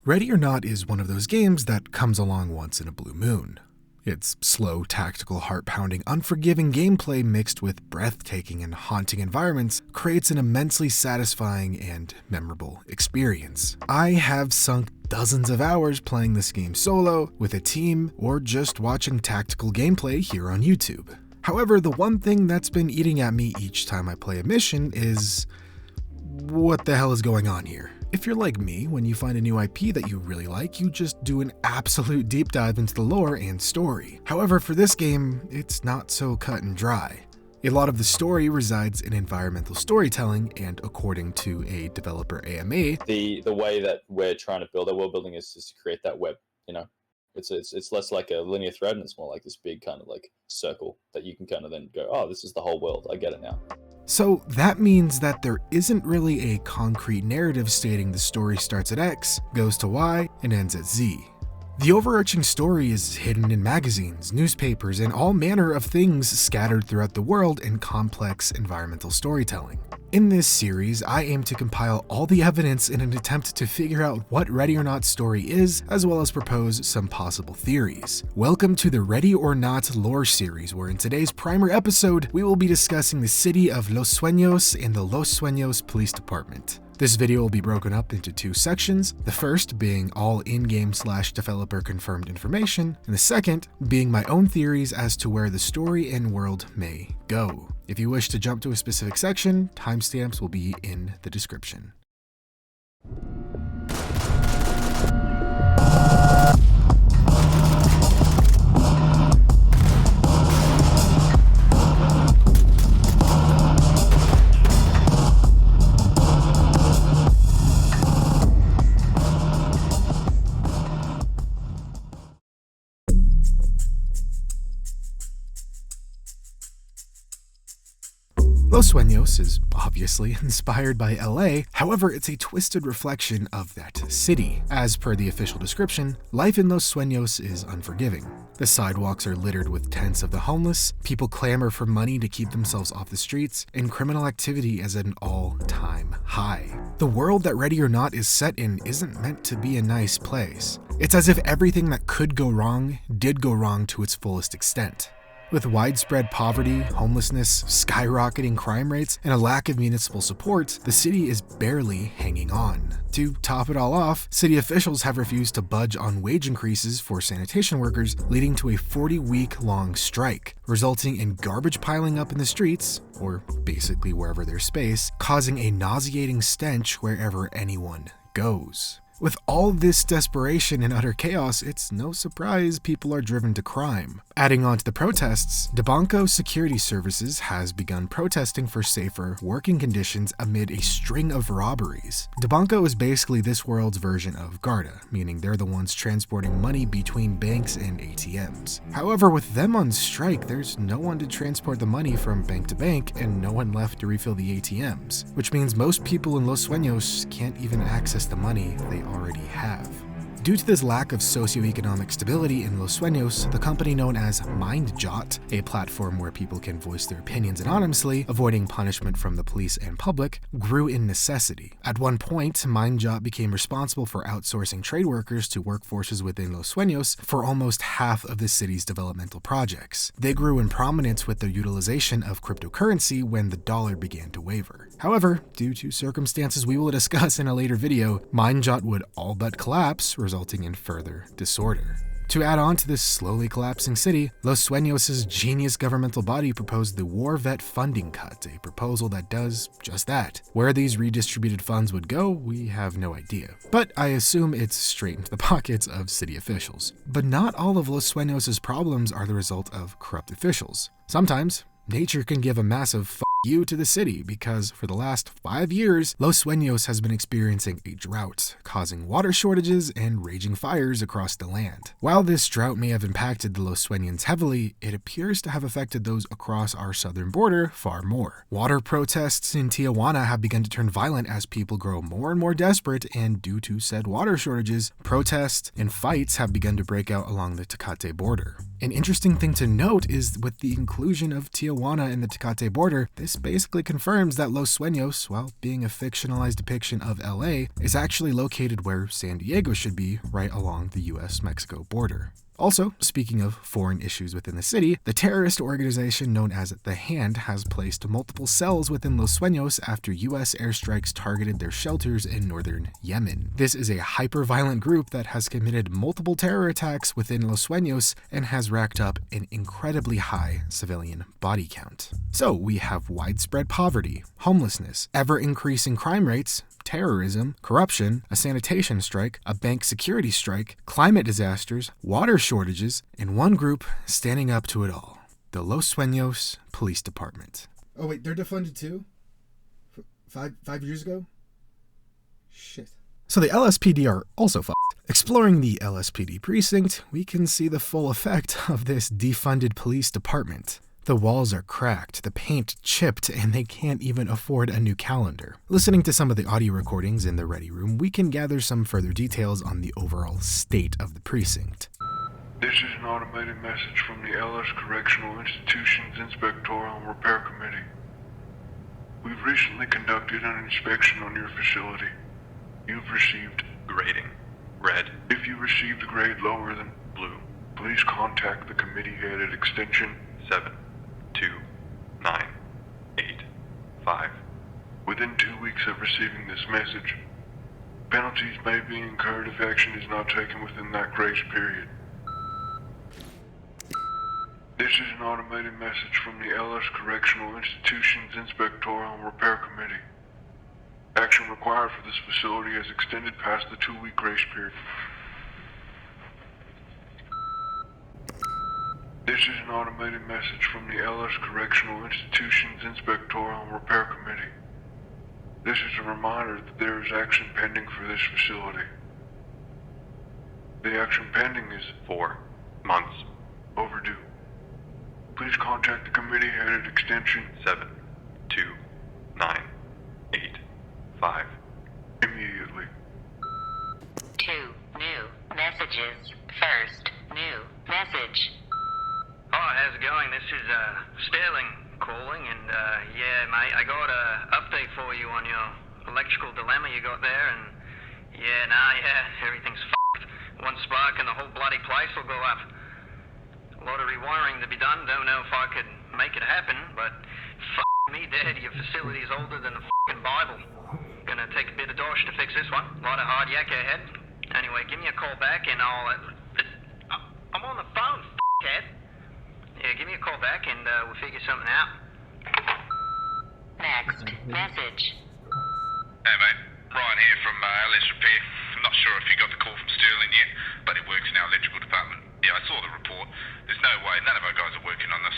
Ready or Not is one of those games that comes along once in a blue moon. Its slow, tactical, heart-pounding, unforgiving gameplay mixed with breathtaking and haunting environments creates an immensely satisfying and memorable experience. I have sunk dozens of hours playing this game solo, with a team, or just watching tactical gameplay here on YouTube. However, the one thing that's been eating at me each time I play a mission is, what the hell is going on here? If you're like me, when you find a new IP that you really like, you just do an absolute deep dive into the lore and story. However, for this game, it's not so cut and dry. A lot of the story resides in environmental storytelling, and according to a developer AMA, the way that we're trying to build our world building is to create that web, It's less like a linear thread, and it's more like this big kind of like circle that you can kind of then go, oh, this is the whole world. I get it now. So that means that there isn't really a concrete narrative stating the story starts at X, goes to Y, and ends at Z. The overarching story is hidden in magazines, newspapers, and all manner of things scattered throughout the world in complex environmental storytelling. In this series, I aim to compile all the evidence in an attempt to figure out what Ready or Not story is, as well as propose some possible theories. Welcome to the Ready or Not lore series, where in today's primer episode, we will be discussing the City of Los Sueños and the Los Sueños Police Department. This video will be broken up into two sections, the first being all in-game / developer confirmed information, and the second being my own theories as to where the story and world may go. If you wish to jump to a specific section, timestamps will be in the description. Los Sueños is obviously inspired by LA, however, it's a twisted reflection of that city. As per the official description, life in Los Sueños is unforgiving. The sidewalks are littered with tents of the homeless, people clamor for money to keep themselves off the streets, and criminal activity is at an all-time high. The world that Ready or Not is set in isn't meant to be a nice place. It's as if everything that could go wrong did go wrong to its fullest extent. With widespread poverty, homelessness, skyrocketing crime rates, and a lack of municipal support, the city is barely hanging on. To top it all off, city officials have refused to budge on wage increases for sanitation workers, leading to a 40-week-long strike, resulting in garbage piling up in the streets, or basically wherever there's space, causing a nauseating stench wherever anyone goes. With all this desperation and utter chaos, it's no surprise people are driven to crime. Adding on to the protests, Debanco Security Services has begun protesting for safer working conditions amid a string of robberies. Debanco is basically this world's version of Garda, meaning they're the ones transporting money between banks and ATMs. However, with them on strike, there's no one to transport the money from bank to bank and no one left to refill the ATMs, which means most people in Los Sueños can't even access the money they already have. Due to this lack of socioeconomic stability in Los Sueños, the company known as MindJot, a platform where people can voice their opinions anonymously, avoiding punishment from the police and public, grew in necessity. At one point, MindJot became responsible for outsourcing trade workers to workforces within Los Sueños for almost half of the city's developmental projects. They grew in prominence with their utilization of cryptocurrency when the dollar began to waver. However, due to circumstances we will discuss in a later video, MindJot would all but collapse, resulting in further disorder. To add on to this slowly collapsing city, Los Sueños' genius governmental body proposed the War Vet Funding Cut, a proposal that does just that. Where these redistributed funds would go, we have no idea. But I assume it's straight into the pockets of city officials. But not all of Los Sueños' problems are the result of corrupt officials. Sometimes, nature can give a massive f*** you to the city because for the last 5 years, Los Sueños has been experiencing a drought, causing water shortages and raging fires across the land. While this drought may have impacted the Los Sueños heavily, it appears to have affected those across our southern border far more. Water protests in Tijuana have begun to turn violent as people grow more and more desperate, and due to said water shortages, protests and fights have begun to break out along the Tecate border. An interesting thing to note is with the inclusion of Tijuana in the Tecate border, this basically confirms that Los Sueños, while being a fictionalized depiction of LA, is actually located where San Diego should be, right along the US-Mexico border. Also, speaking of foreign issues within the city, the terrorist organization known as The Hand has placed multiple cells within Los Sueños after US airstrikes targeted their shelters in northern Yemen. This is a hyper-violent group that has committed multiple terror attacks within Los Sueños and has racked up an incredibly high civilian body count. So we have widespread poverty, homelessness, ever-increasing crime rates, terrorism, corruption, a sanitation strike, a bank security strike, climate disasters, water shortages, and one group standing up to it all, the Los Sueños Police Department. Oh wait, they're defunded too? Five years ago? Shit. So the LSPD are also fucked. Exploring the LSPD precinct, we can see the full effect of this defunded police department. The walls are cracked, the paint chipped, and they can't even afford a new calendar. Listening to some of the audio recordings in the ready room, we can gather some further details on the overall state of the precinct. This is an automated message from the LS Correctional Institution's Inspectoral and Repair Committee. We've recently conducted an inspection on your facility. You've received grading. Red. If you received a grade lower than Blue. please contact the committee head at extension 72985. Within 2 weeks of receiving this message. Penalties may be incurred if action is not taken within that grace period. This is an automated message from the LS Correctional Institution's Inspectoral and Repair Committee. Action required for this facility has extended past the 2-week grace period. This is an automated message from the LS Correctional Institution's Inspectoral and Repair Committee. This is a reminder that there is action pending for this facility. The action pending is 4 months. overdue. Please contact the committee head at extension 72985. immediately. 2 new messages. First new message. Hi, how's it going? This is Sterling calling, and yeah, mate, I got a update for you on your electrical dilemma you got there, and everything's f***ed. One spark and the whole bloody place will go up. A lot of rewiring to be done. Don't know if I could make it happen, but f*** me dead, your facility's older than the f***ing Bible. Gonna take a bit of dosh to fix this one. A lot of hard yak ahead. Anyway, give me a call back and I'm on the phone, f***head. Yeah, give me a call back and we'll figure something out. Next message. Hey mate, Ryan here from LS Repair. I'm not sure if you got the call from Sterling yet, but he works in our electrical department. Yeah, I saw the report. There's no way, none of our guys are working on this.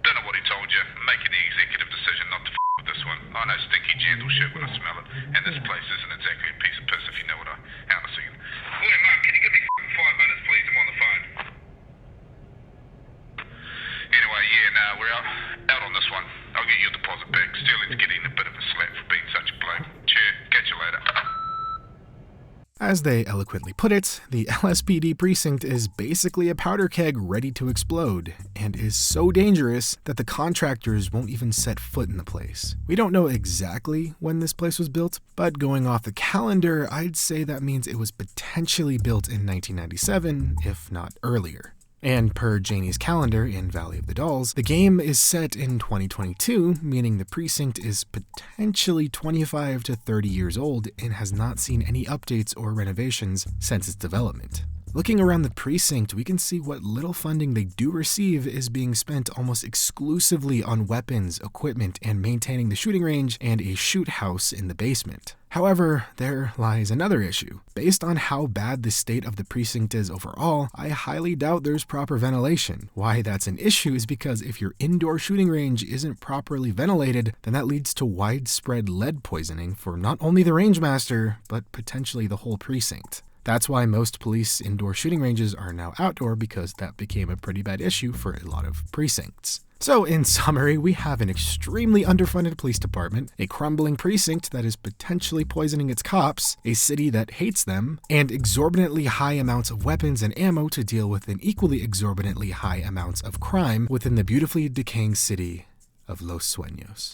Don't know what he told you, making the executive decision not to with this one. I know stinky gentle shit when I smell it, and this place isn't exactly a piece of piss if you know what I... Hang on a second. Wait, Mark, can you give me 5 minutes please? I'm on the phone. Anyway, we're out on this one. I'll get your deposit back. Sterling's getting a bit of a slap for being such a bloke. Cheers, catch you later. As they eloquently put it, the LSPD precinct is basically a powder keg ready to explode, and is so dangerous that the contractors won't even set foot in the place. We don't know exactly when this place was built, but going off the calendar, I'd say that means it was potentially built in 1997, if not earlier. And per Janie's calendar in Valley of the Dolls, the game is set in 2022, meaning the precinct is potentially 25 to 30 years old and has not seen any updates or renovations since its development. Looking around the precinct, we can see what little funding they do receive is being spent almost exclusively on weapons, equipment, and maintaining the shooting range and a shoot house in the basement. However, there lies another issue. Based on how bad the state of the precinct is overall, I highly doubt there's proper ventilation. Why that's an issue is because if your indoor shooting range isn't properly ventilated, then that leads to widespread lead poisoning for not only the rangemaster, but potentially the whole precinct. That's why most police indoor shooting ranges are now outdoor, because that became a pretty bad issue for a lot of precincts. So in summary, we have an extremely underfunded police department, a crumbling precinct that is potentially poisoning its cops, a city that hates them, and exorbitantly high amounts of weapons and ammo to deal with an equally exorbitantly high amounts of crime within the beautifully decaying city of Los Sueños.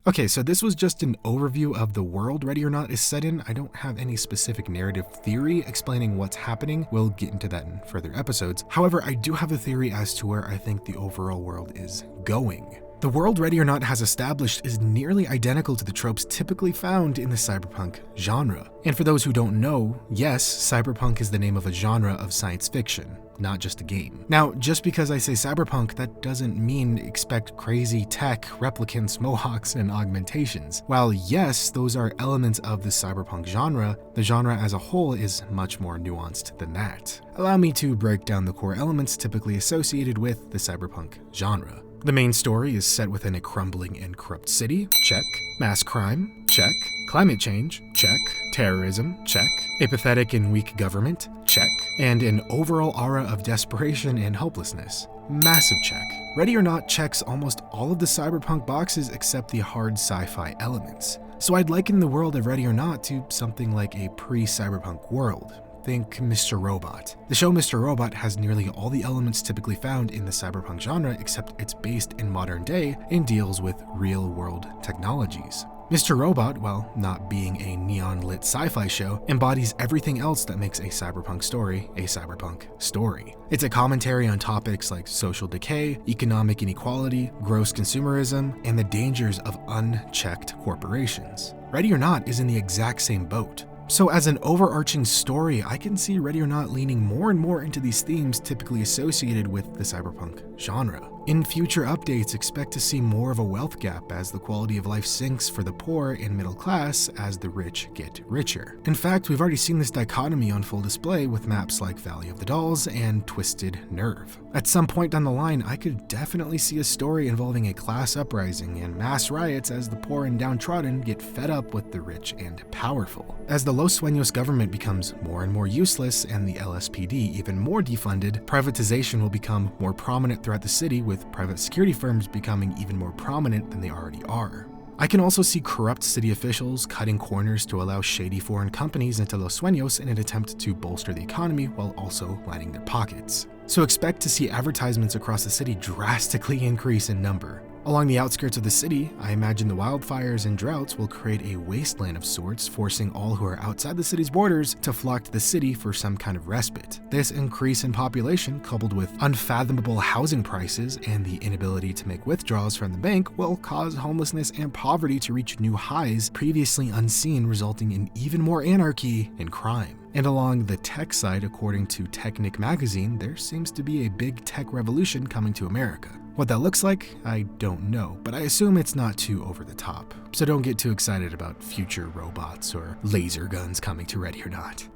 Okay, so this was just an overview of the world Ready or Not is set in. I don't have any specific narrative theory explaining what's happening. We'll get into that in further episodes. However, I do have a theory as to where I think the overall world is going. The world Ready or Not has established is nearly identical to the tropes typically found in the cyberpunk genre. And for those who don't know, yes, cyberpunk is the name of a genre of science fiction, not just a game. Now, just because I say cyberpunk, that doesn't mean expect crazy tech, replicants, mohawks, and augmentations. While yes, those are elements of the cyberpunk genre, the genre as a whole is much more nuanced than that. Allow me to break down the core elements typically associated with the cyberpunk genre. The main story is set within a crumbling and corrupt city, check. Mass crime, check. Climate change, check. Terrorism, check. A pathetic and weak government, check. And an overall aura of desperation and hopelessness, massive check. Ready or Not checks almost all of the cyberpunk boxes except the hard sci-fi elements. So I'd liken the world of Ready or Not to something like a pre-cyberpunk world. Think Mr. Robot. The show Mr. Robot has nearly all the elements typically found in the cyberpunk genre, except it's based in modern day and deals with real-world technologies. Mr. Robot, while not being a neon-lit sci-fi show, embodies everything else that makes a cyberpunk story a cyberpunk story. It's a commentary on topics like social decay, economic inequality, gross consumerism, and the dangers of unchecked corporations. Ready or Not is in the exact same boat. So as an overarching story, I can see Ready or Not leaning more and more into these themes typically associated with the cyberpunk genre. In future updates, expect to see more of a wealth gap as the quality of life sinks for the poor and middle class as the rich get richer. In fact, we've already seen this dichotomy on full display with maps like Valley of the Dolls and Twisted Nerve. At some point down the line, I could definitely see a story involving a class uprising and mass riots as the poor and downtrodden get fed up with the rich and powerful. As the Los Sueños government becomes more and more useless and the LSPD even more defunded, privatization will become more prominent throughout the city, with private security firms becoming even more prominent than they already are. I can also see corrupt city officials cutting corners to allow shady foreign companies into Los Sueños in an attempt to bolster the economy while also lining their pockets. So expect to see advertisements across the city drastically increase in number. Along the outskirts of the city, I imagine the wildfires and droughts will create a wasteland of sorts, forcing all who are outside the city's borders to flock to the city for some kind of respite. This increase in population, coupled with unfathomable housing prices and the inability to make withdrawals from the bank, will cause homelessness and poverty to reach new highs previously unseen, resulting in even more anarchy and crime. And along the tech side, according to Technic magazine, there seems to be a big tech revolution coming to America. What that looks like, I don't know, but I assume it's not too over the top. So don't get too excited about future robots or laser guns coming to Ready or Not.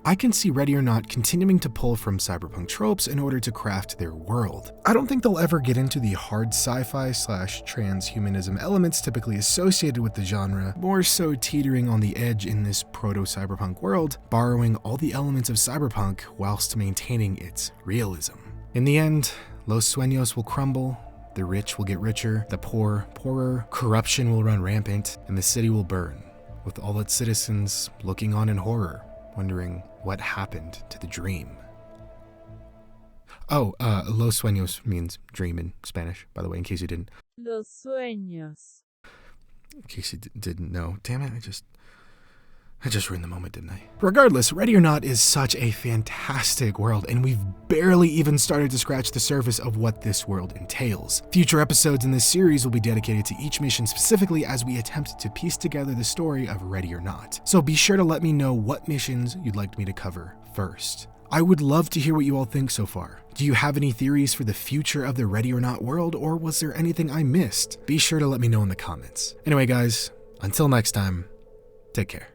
I can see Ready or Not continuing to pull from cyberpunk tropes in order to craft their world. I don't think they'll ever get into the hard sci-fi / transhumanism elements typically associated with the genre, more so teetering on the edge in this proto-cyberpunk world, borrowing all the elements of cyberpunk whilst maintaining its realism. In the end, Los Sueños will crumble, the rich will get richer, the poor poorer, corruption will run rampant, and the city will burn, with all its citizens looking on in horror, wondering what happened to the dream. Los Sueños means dream in Spanish, by the way, in case you didn't. Los Sueños. In case you didn't know. Damn it, I just ruined the moment, didn't I? Regardless, Ready or Not is such a fantastic world, and we've barely even started to scratch the surface of what this world entails. Future episodes in this series will be dedicated to each mission specifically as we attempt to piece together the story of Ready or Not. So be sure to let me know what missions you'd like me to cover first. I would love to hear what you all think so far. Do you have any theories for the future of the Ready or Not world, or was there anything I missed? Be sure to let me know in the comments. Anyway guys, until next time, take care.